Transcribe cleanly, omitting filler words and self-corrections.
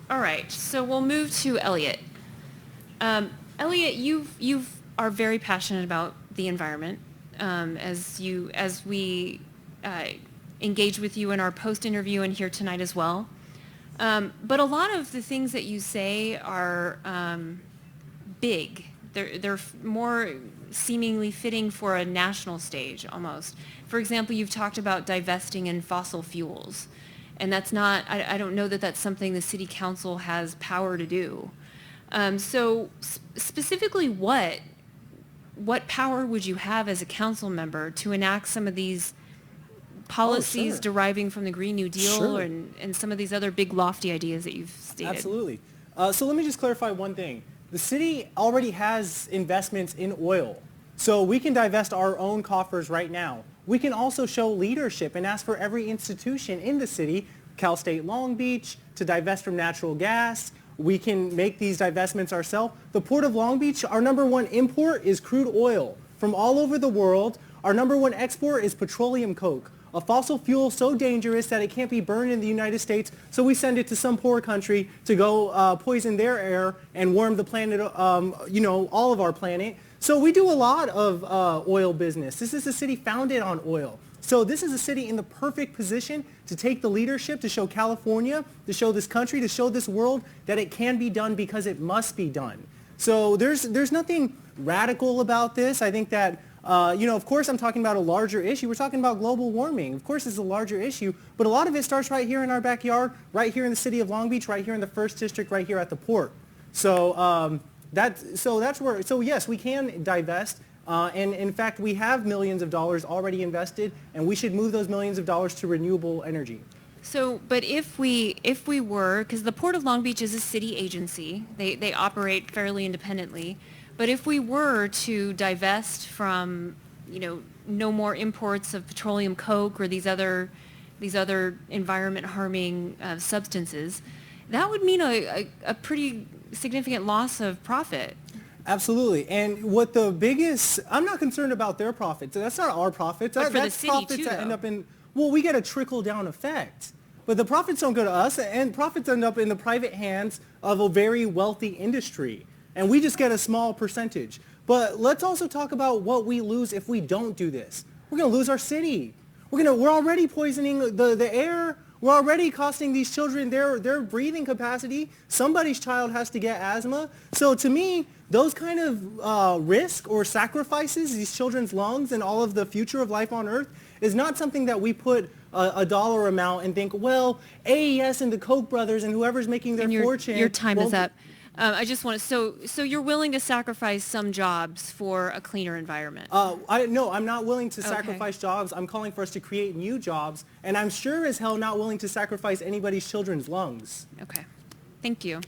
All right, so we'll move to Elliot. Elliot, you are very passionate about the environment. As we uh, engage with you in our post interview and here tonight as well. But a lot of the things that you say are big. They're more seemingly fitting for a national stage almost. For example, you've talked about divesting in fossil fuels. And that's not, I don't know that that's something the city council has power to do. Specifically what power would you have as a council member to enact some of these policies Sure. deriving from the Green New Deal Sure. and some of these other big lofty ideas that you've stated? Absolutely. So let me just clarify one thing. The city already has investments in oil. So we can divest our own coffers right now. We can also show leadership and ask for every institution in the city, Cal State Long Beach, to divest from natural gas. We can make these divestments ourselves. The Port of Long Beach, our number one import is crude oil from all over the world. Our number one export is petroleum coke, a fossil fuel so dangerous that it can't be burned in the United States, so we send it to some poor country to go poison their air and warm the planet, all of our planet. So we do a lot of oil business. This is a city founded on oil. So this is a city in the perfect position to take the leadership, to show California, to show this country, to show this world that it can be done because it must be done. So there's nothing radical about this. I think that, of course I'm talking about a larger issue. We're talking about global warming. Of course it's a larger issue, but a lot of it starts right here in our backyard, right here in the city of Long Beach, right here in the 1st District, right here at the port. So yes, we can divest. And in fact, we have millions of dollars already invested, and we should move those millions of dollars to renewable energy. So, but if we were, because the Port of Long Beach is a city agency, they operate fairly independently, but if we were to divest from, no more imports of petroleum coke or these other environment harming substances, that would mean a pretty significant loss of profit. Absolutely. And I'm not concerned about their profits. That's not our profits. But for the That's city profits too, that end though. up we get a trickle-down effect. But the profits don't go to us, and profits end up in the private hands of a very wealthy industry. And we just get a small percentage. But let's also talk about what we lose if we don't do this. We're going to lose our city. We're already poisoning the air. We're already costing these children their breathing capacity. Somebody's child has to get asthma. So to me, those kind of risk or sacrifices, these children's lungs and all of the future of life on Earth, is not something that we put a dollar amount and think, well, AES and the Koch brothers and whoever's making their fortune. Your time is up. I just want to, so you're willing to sacrifice some jobs for a cleaner environment? No, I'm not willing to Okay. sacrifice jobs. I'm calling for us to create new jobs, and I'm sure as hell not willing to sacrifice anybody's children's lungs. Okay. Thank you.